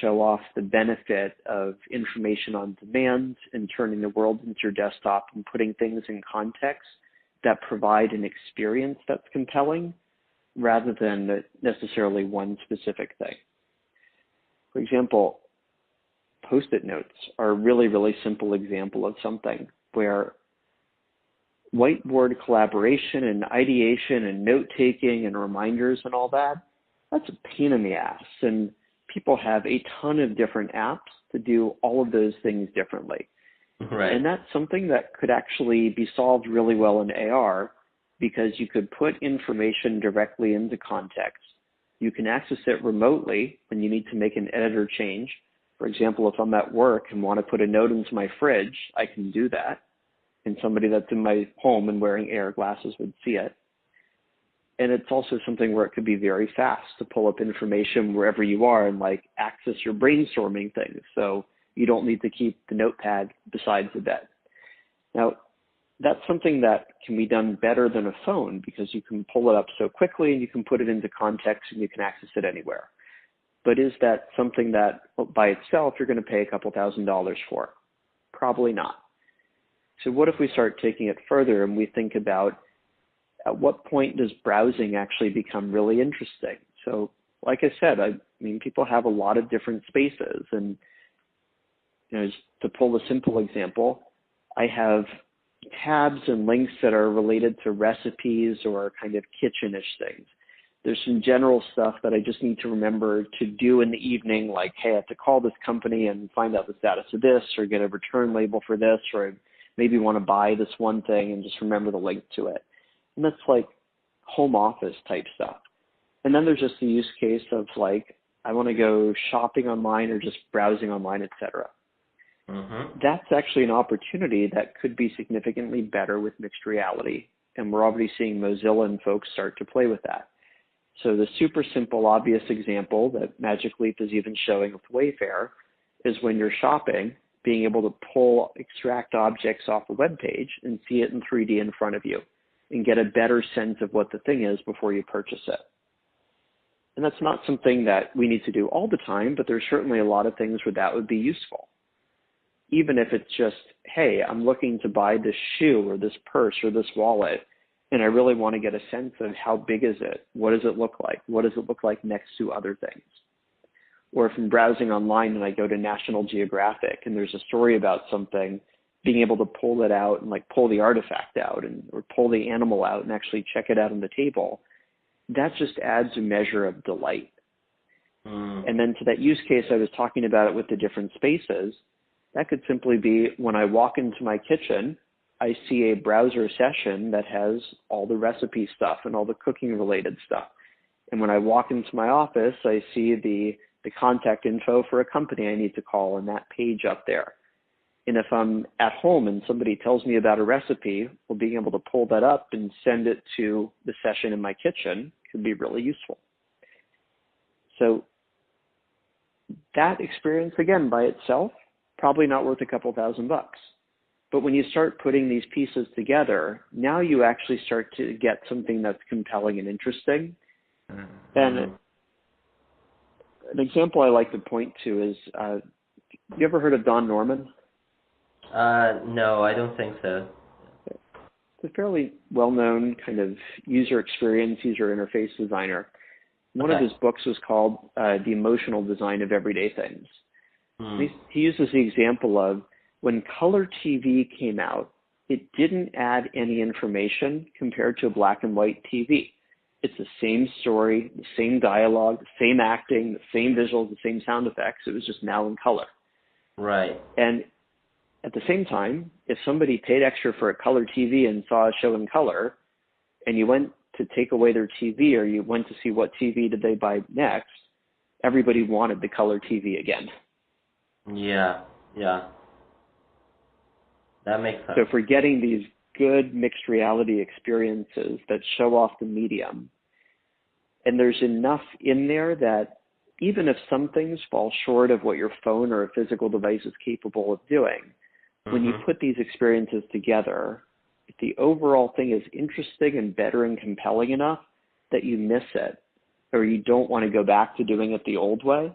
show off the benefit of information on demand and turning the world into your desktop and putting things in context that provide an experience that's compelling rather than necessarily one specific thing. For example, Post-it notes are a really, really simple example of something where whiteboard collaboration and ideation and note-taking and reminders and all that, that's a pain in the ass. And people have a ton of different apps to do all of those things differently. Right. And that's something that could actually be solved really well in AR because you could put information directly into context. You can access it remotely when you need to make an edit or change. For example, if I'm at work and want to put a note into my fridge, I can do that. And somebody that's in my home and wearing AR glasses would see it. And it's also something where it could be very fast to pull up information wherever you are and like access your brainstorming things. So you don't need to keep the notepad beside the bed. Now, that's something that can be done better than a phone because you can pull it up so quickly and you can put it into context and you can access it anywhere. But is that something that by itself you're going to pay a couple $1,000s for? Probably not. So what if we start taking it further and we think about at what point does browsing actually become really interesting? So like I said, I mean, people have a lot of different spaces. And just to pull a simple example, I have tabs and links that are related to recipes or kind of kitchen-ish things. There's some general stuff that I just need to remember to do in the evening, like, hey, I have to call this company and find out the status of this or get a return label for this, or I maybe want to buy this one thing and just remember the link to it. And that's like home office type stuff. And then there's just the use case of like, I want to go shopping online or just browsing online, etc. Mm-hmm. That's actually an opportunity that could be significantly better with mixed reality. And we're already seeing Mozilla and folks start to play with that. So the super simple, obvious example that Magic Leap is even showing with Wayfair is when you're shopping, being able to extract objects off a web page and see it in 3D in front of you and get a better sense of what the thing is before you purchase it. And that's not something that we need to do all the time, but there's certainly a lot of things where that would be useful. Even if it's just, hey, I'm looking to buy this shoe or this purse or this wallet, and I really want to get a sense of how big is it? What does it look like? What does it look like next to other things? Or if I'm browsing online and I go to National Geographic and there's a story about something, being able to pull it out and like pull the artifact out or pull the animal out and actually check it out on the table, that just adds a measure of delight. And then to that use case I was talking about it with the different spaces, that could simply be when I walk into my kitchen, I see a browser session that has all the recipe stuff and all the cooking related stuff. And when I walk into my office, I see the contact info for a company I need to call and that page up there. And if I'm at home and somebody tells me about a recipe, well, being able to pull that up and send it to the session in my kitchen could be really useful. So that experience, again, by itself, probably not worth a couple $1,000. But when you start putting these pieces together, now you actually start to get something that's compelling and interesting. And an example I like to point to is, you ever heard of Don Norman? No, I don't think so. It's a fairly well-known kind of user experience, user interface designer. One of his books was called The Emotional Design of Everyday Things. He uses the example of when color TV came out, it didn't add any information compared to a black and white TV. It's the same story, the same dialogue, the same acting, the same visuals, the same sound effects. It was just now in color. Right. And at the same time, if somebody paid extra for a color TV and saw a show in color, and you went to take away their TV or you went to see what TV did they buy next, everybody wanted the color TV again. Yeah. That makes sense. So if we're getting these good mixed reality experiences that show off the medium, and there's enough in there that even if some things fall short of what your phone or a physical device is capable of doing, when you put these experiences together, if the overall thing is interesting and better and compelling enough that you miss it, or you don't want to go back to doing it the old way,